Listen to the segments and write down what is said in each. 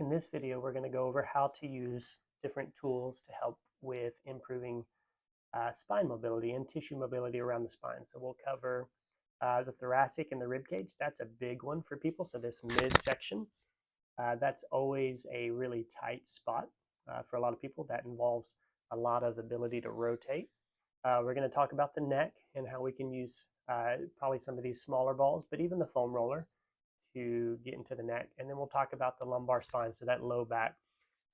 In this video, we're going to go over how to use different tools to help with improving spine mobility and tissue mobility around the spine. So we'll cover the thoracic and the rib cage. That's a big one for people. So this midsection, that's always a really tight spot for a lot of people. That involves a lot of ability to rotate. We're going to talk about the neck and how we can use probably some of these smaller balls, but even the foam roller to get into the neck. And then we'll talk about the lumbar spine, so that low back,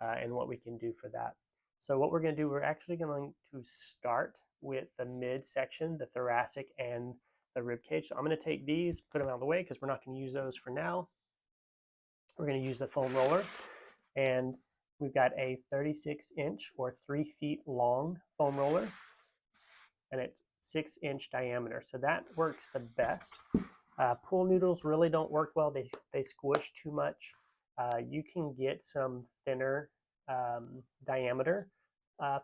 and what we can do for that. So what we're going to do, we're actually going to start with the midsection, the thoracic and the rib cage. So I'm going to take these, put them out of the way because we're not going to use those for now. We're going to use the foam roller, and we've got a 36-inch or 3 feet long foam roller, and it's 6-inch diameter. So that works the best. Pool noodles really don't work well. They squish too much. You can get some thinner diameter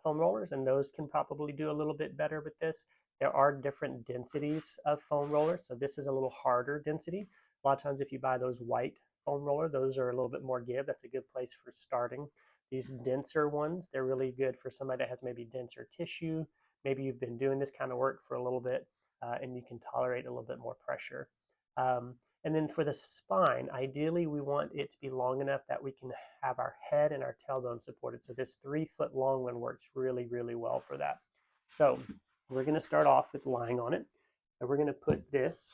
foam rollers, and those can probably do a little bit better with this. There are different densities of foam rollers, so this is a little harder density. A lot of times if you buy those white foam roller, those are a little bit more give. That's a good place for starting. These denser ones, they're really good for somebody that has maybe denser tissue. Maybe you've been doing this kind of work for a little bit, and you can tolerate a little bit more pressure. And then for the spine, ideally we want it to be long enough that we can have our head and our tailbone supported. So this 3-foot long one works really, really well for that. So we're going to start off with lying on it, and we're going to put this,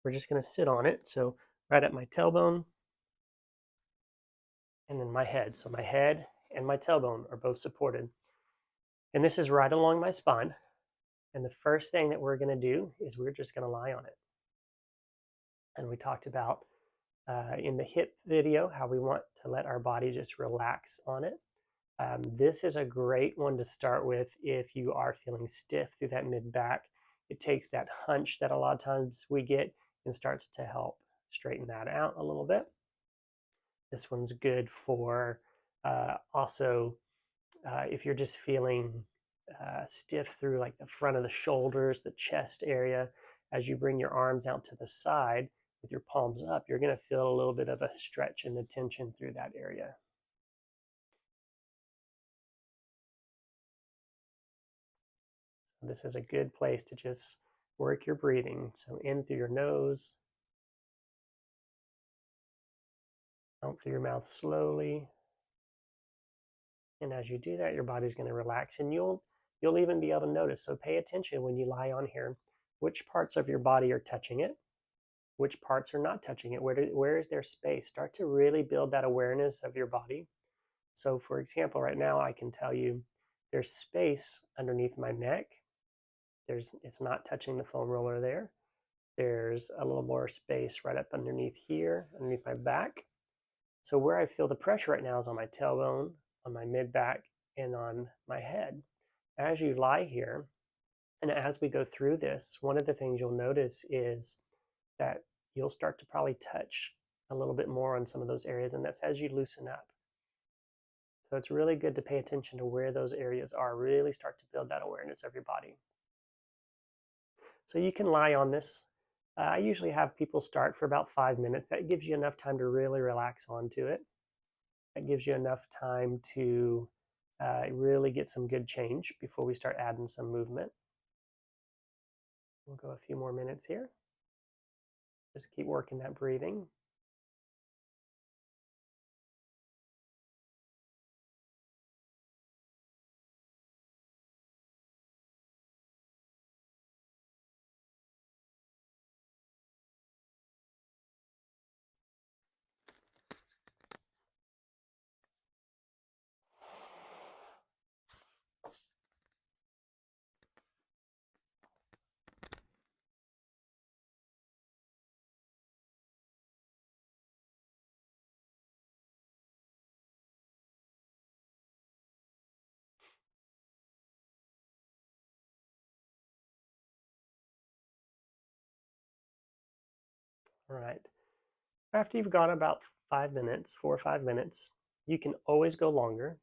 we're just going to sit on it. So right at my tailbone and then my head. So my head and my tailbone are both supported. And this is right along my spine. And the first thing that we're going to do is we're just going to lie on it. And we talked about in the hip video how we want to let our body just relax on it. This is a great one to start with if you are feeling stiff through that mid-back. It takes that hunch that a lot of times we get and starts to help straighten that out a little bit. This one's good for also if you're just feeling stiff through like the front of the shoulders, the chest area. As you bring your arms out to the side with your palms up, you're going to feel a little bit of a stretch and a tension through that area. So this is a good place to just work your breathing. So in through your nose, out through your mouth slowly. And as you do that, your body's going to relax, and you'll even be able to notice. So pay attention when you lie on here, which parts of your body are touching it, which parts are not touching it, where is there space. Start to really build that awareness of your body. So for example, right now I can tell you there's space underneath my neck. It's not touching the foam roller there. There's a little more space right up underneath here, underneath my back. So where I feel the pressure right now is on my tailbone, on my mid-back, and on my head. As you lie here, and as we go through this, one of the things you'll notice is that you'll start to probably touch a little bit more on some of those areas, and that's as you loosen up. So it's really good to pay attention to where those areas are, really start to build that awareness of your body. So you can lie on this. I usually have people start for about 5 minutes. That gives you enough time to really relax onto it. That gives you enough time to really get some good change before we start adding some movement. We'll go a few more minutes here. Just keep working that breathing. All right. After you've gone about 5 minutes, 4 or 5 minutes, you can always go longer.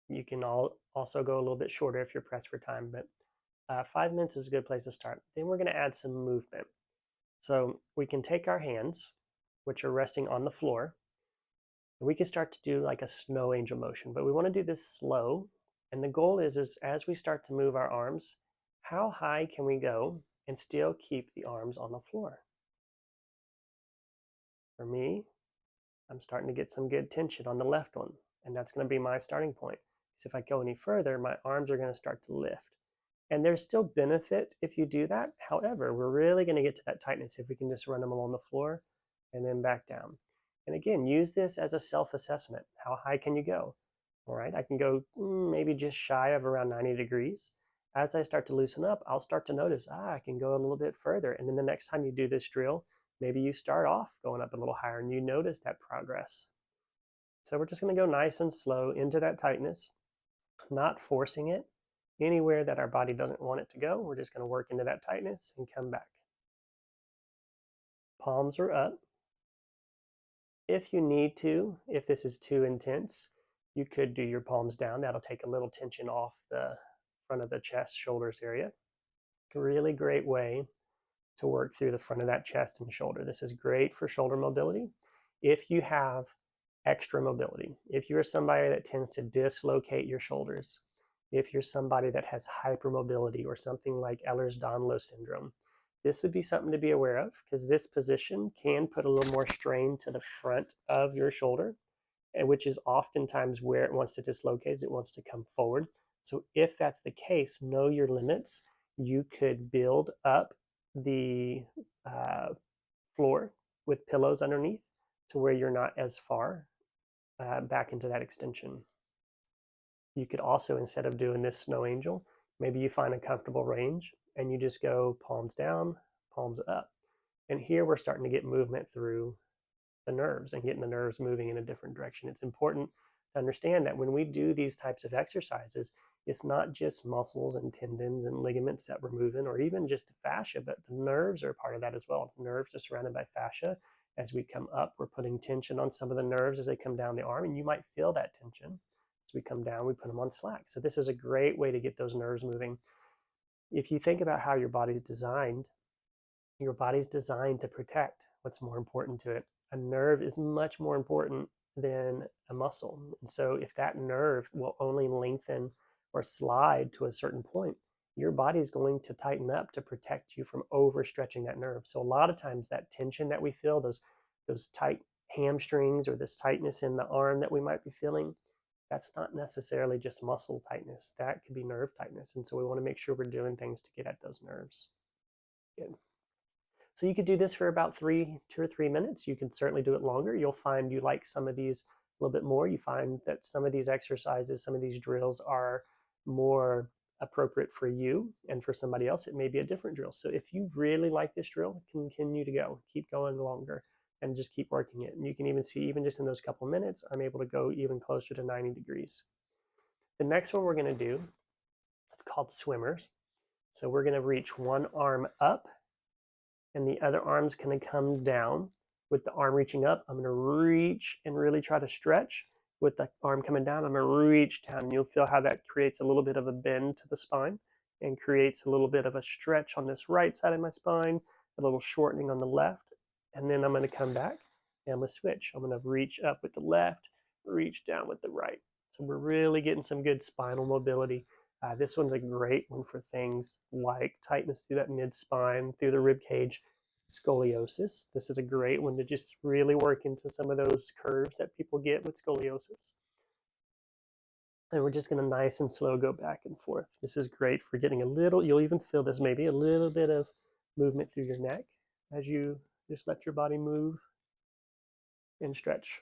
You can also go a little bit shorter if you're pressed for time, but 5 minutes is a good place to start. Then we're going to add some movement. So we can take our hands which are resting on the floor. And we can start to do like a snow angel motion, but we want to do this slow. And the goal is as we start to move our arms, how high can we go and still keep the arms on the floor? For me, I'm starting to get some good tension on the left one, and that's going to be my starting point. Because if I go any further, my arms are going to start to lift. And there's still benefit if you do that. However, we're really going to get to that tightness if we can just run them along the floor and then back down. And again, use this as a self-assessment. How high can you go? All right, I can go maybe just shy of around 90 degrees. As I start to loosen up, I'll start to notice, I can go a little bit further. And then the next time you do this drill, maybe you start off going up a little higher and you notice that progress. So we're just going to go nice and slow into that tightness, not forcing it anywhere that our body doesn't want it to go. We're just going to work into that tightness and come back. Palms are up. If you need to, if this is too intense, you could do your palms down. That'll take a little tension off the front of the chest, shoulders area. A really great way to work through the front of that chest and shoulder. This is great for shoulder mobility. If you have extra mobility, if you're somebody that tends to dislocate your shoulders, if you're somebody that has hypermobility or something like Ehlers-Danlos syndrome, this would be something to be aware of, because this position can put a little more strain to the front of your shoulder, which is oftentimes where it wants to dislocate, it wants to come forward. So if that's the case, know your limits. You could build up the floor with pillows underneath to where you're not as far back into that extension. You could also, instead of doing this snow angel, maybe you find a comfortable range and you just go palms down, palms up. And here we're starting to get movement through the nerves and getting the nerves moving in a different direction. It's important to understand that when we do these types of exercises, it's not just muscles and tendons and ligaments that we're moving, or even just fascia, but the nerves are part of that as well. The nerves are surrounded by fascia. As we come up, we're putting tension on some of the nerves as they come down the arm, and you might feel that tension. As we come down, we put them on slack. So this is a great way to get those nerves moving. If you think about how your body's designed to protect what's more important to it. A nerve is much more important than a muscle. And so if that nerve will only lengthen or slide to a certain point, your body is going to tighten up to protect you from overstretching that nerve. So a lot of times that tension that we feel, those tight hamstrings or this tightness in the arm that we might be feeling, that's not necessarily just muscle tightness. That could be nerve tightness. And so we want to make sure we're doing things to get at those nerves. Good. So you could do this for about 2 or 3 minutes. You can certainly do it longer. You'll find you like some of these a little bit more. You find that some of these exercises, some of these drills are more appropriate for you, and for somebody else it may be a different drill. So if you really like this drill, continue to go. Keep going longer and just keep working it. And you can even see, even just in those couple minutes, I'm able to go even closer to 90 degrees. The next one we're going to do, it's called swimmers. So we're going to reach one arm up and the other arm's going to come down. With the arm reaching up, I'm going to reach and really try to stretch. With the arm coming down, I'm going to reach down. And you'll feel how that creates a little bit of a bend to the spine and creates a little bit of a stretch on this right side of my spine, a little shortening on the left. And then I'm going to come back and I'm going to switch. I'm going to reach up with the left, reach down with the right. So we're really getting some good spinal mobility. This one's a great one for things like tightness through that mid-spine, through the rib cage, scoliosis. This is a great one to just really work into some of those curves that people get with scoliosis. And we're just going to nice and slow go back and forth. This is great for getting a little, you'll even feel this maybe a little bit of movement through your neck as you just let your body move and stretch.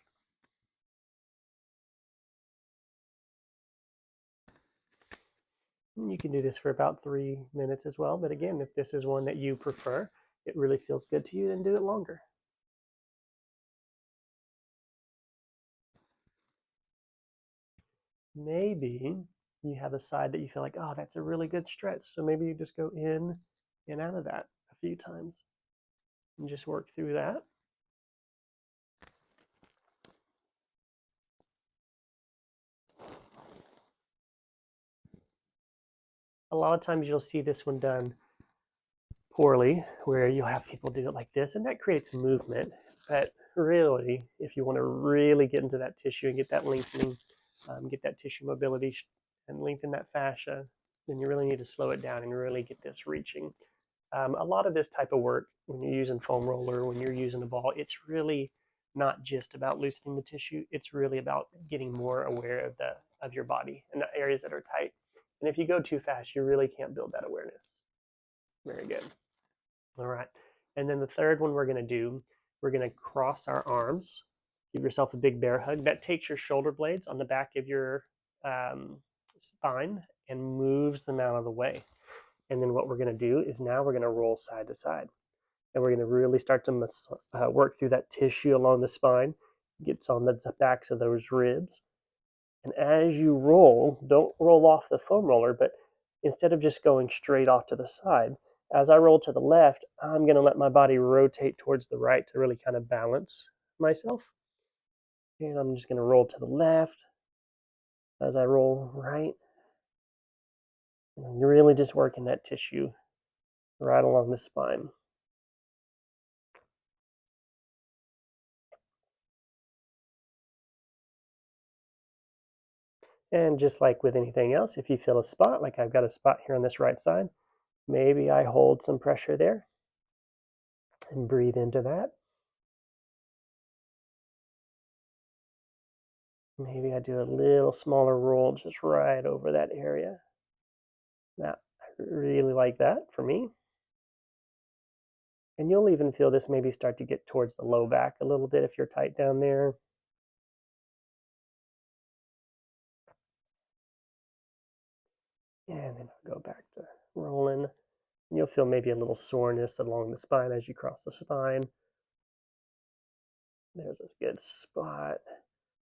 You can do this for about 3 minutes as well. But again, if this is one that you prefer, it really feels good to you, then do it longer. Maybe you have a side that you feel like, oh, that's a really good stretch. So maybe you just go in and out of that a few times and just work through that. A lot of times you'll see this one done poorly, where you'll have people do it like this, and that creates movement. But really, if you want to really get into that tissue and get that lengthening, get that tissue mobility and lengthen that fascia, then you really need to slow it down and really get this reaching. A lot of this type of work, when you're using foam roller, when you're using a ball, it's really not just about loosening the tissue. It's really about getting more aware of your body and the areas that are tight. And if you go too fast, you really can't build that awareness. Very good. All right. And then the third one we're going to do, we're going to cross our arms. Give yourself a big bear hug. That takes your shoulder blades on the back of your spine and moves them out of the way. And then what we're going to do is now we're going to roll side to side. And we're going to really start to work through that tissue along the spine. Gets on the backs of those ribs. And as you roll, don't roll off the foam roller, but instead of just going straight off to the side, as I roll to the left, I'm going to let my body rotate towards the right to really kind of balance myself. And I'm just going to roll to the left as I roll right. And you're really just working that tissue right along the spine. And just like with anything else, if you feel a spot, like I've got a spot here on this right side, maybe I hold some pressure there and breathe into that. Maybe I do a little smaller roll just right over that area. Now, I really like that for me. And you'll even feel this maybe start to get towards the low back a little bit if you're tight down there. And then I'll go back to rolling. And you'll feel maybe a little soreness along the spine as you cross the spine. There's this good spot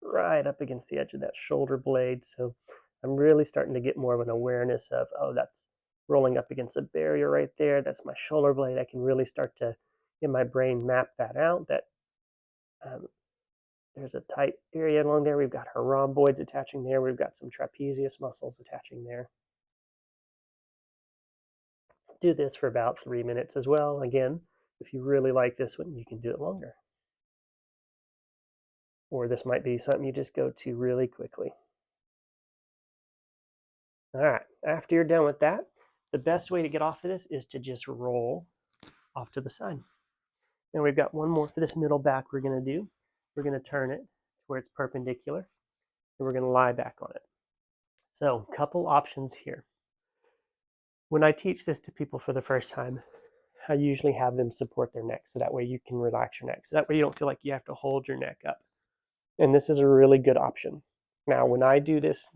right up against the edge of that shoulder blade. So I'm really starting to get more of an awareness of, oh, that's rolling up against a barrier right there. That's my shoulder blade. I can really start to, in my brain, map that out, that there's a tight area along there. We've got our rhomboids attaching there. We've got some trapezius muscles attaching there. Do this for about 3 minutes as well. Again, if you really like this one, you can do it longer. Or this might be something you just go to really quickly. All right, after you're done with that, the best way to get off of this is to just roll off to the side. And we've got one more for this middle back we're going to do. We're going to turn it where it's perpendicular, and we're going to lie back on it. So a couple options here. When I teach this to people for the first time, I usually have them support their neck, so that way you can relax your neck. So that way you don't feel like you have to hold your neck up. And this is a really good option. Now, when I do this,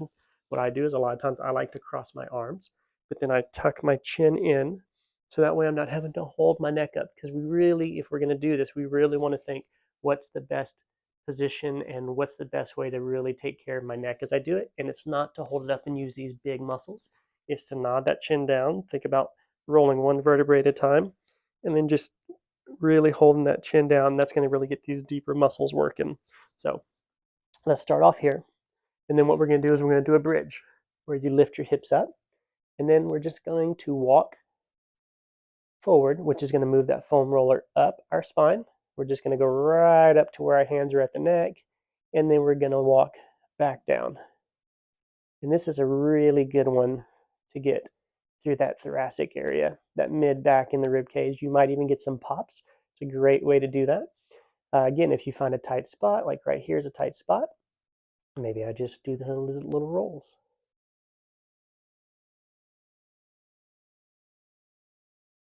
what I do is a lot of times I like to cross my arms, but then I tuck my chin in, so that way I'm not having to hold my neck up. Because we really, if we're going to do this, we really want to think what's the best position and what's the best way to really take care of my neck as I do it. And it's not to hold it up and use these big muscles. It's to nod that chin down. Think about rolling one vertebrae at a time, and then just really holding that chin down. That's going to really get these deeper muscles working. So let's start off here. And then what we're going to do is we're going to do a bridge where you lift your hips up. And then we're just going to walk forward, which is going to move that foam roller up our spine. We're just going to go right up to where our hands are at the neck. And then we're going to walk back down. And this is a really good one to get through that thoracic area, that mid back in the rib cage. You might even get some pops. It's a great way to do that. Again, if you find a tight spot, like right here is a tight spot, maybe I just do those little rolls.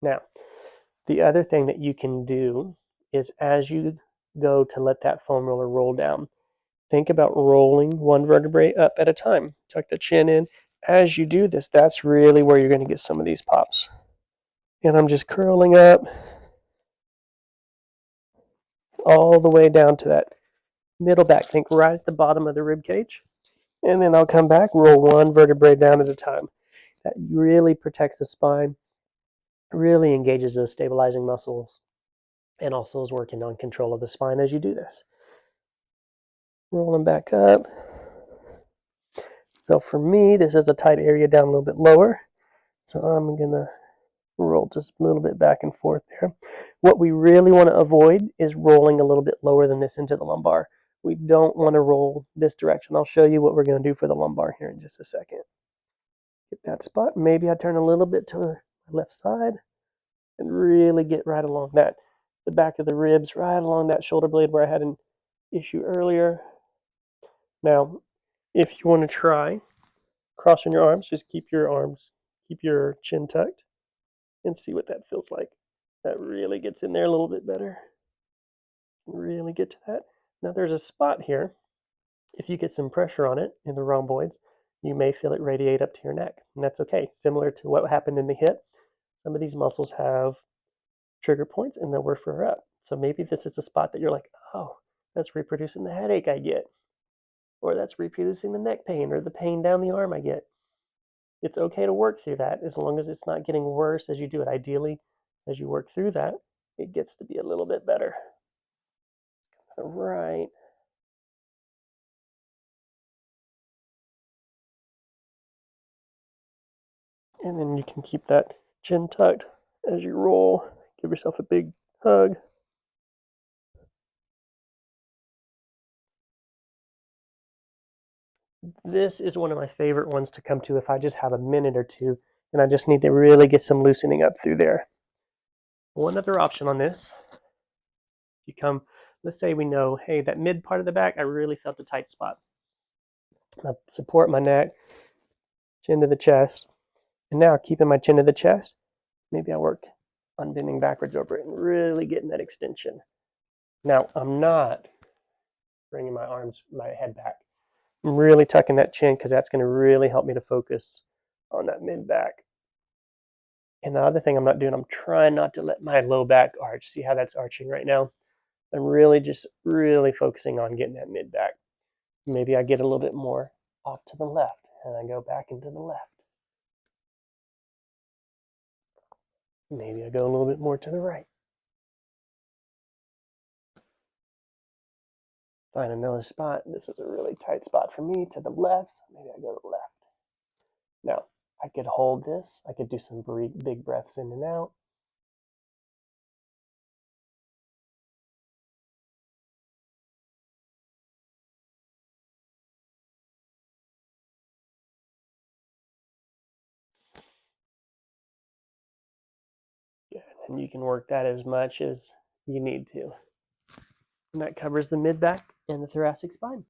Now, the other thing that you can do is as you go to let that foam roller roll down, think about rolling one vertebrae up at a time. Tuck the chin in. As you do this, that's really where you're going to get some of these pops. And I'm just curling up all the way down to that middle back. Think right at the bottom of the rib cage. And then I'll come back, roll one vertebrae down at a time. That really protects the spine, really engages those stabilizing muscles, and also is working on control of the spine as you do this. Rolling back up. So for me, this is a tight area down a little bit lower. So I'm going to Roll just a little bit back and forth there. What we really want to avoid is rolling a little bit lower than this into the lumbar. We don't want to roll this direction. I'll show you what we're going to do for the lumbar here in just a second. Get that spot. Maybe I turn a little bit to the left side and really get right along that, the back of the ribs, right along that shoulder blade where I had an issue earlier. Now, if you want to try crossing your arms, just keep your chin tucked and see what that feels like. That really gets in there a little bit better. Really get to that. Now there's a spot here. If you get some pressure on it in the rhomboids, you may feel it radiate up to your neck, and that's okay. Similar to what happened in the hip, some of these muscles have trigger points and they'll refer up. So maybe this is a spot that you're like, oh, that's reproducing the headache I get, or that's reproducing the neck pain or the pain down the arm I get. It's okay to work through that as long as it's not getting worse as you do it. Ideally, as you work through that, it gets to be a little bit better. All right. And then you can keep that chin tucked as you roll. Give yourself a big hug. This is one of my favorite ones to come to if I just have a minute or two and I just need to really get some loosening up through there. One other option on this, you come, let's say we know, hey, that mid part of the back, I really felt a tight spot. I support my neck, chin to the chest, and now keeping my chin to the chest, maybe I work on bending backwards over it and really getting that extension. Now, I'm not bringing my head back. I'm really tucking that chin because that's going to really help me to focus on that mid back. And the other thing I'm not doing, I'm trying not to let my low back arch. See how that's arching right now? I'm really focusing on getting that mid back. Maybe I get a little bit more off to the left and I go back into the left. Maybe I go a little bit more to the right. Find another spot. This is a really tight spot for me to the left, so maybe I go to the left. Now, I could hold this. I could do some big breaths in and out. Good. And you can work that as much as you need to. And that covers the mid back and the thoracic spine.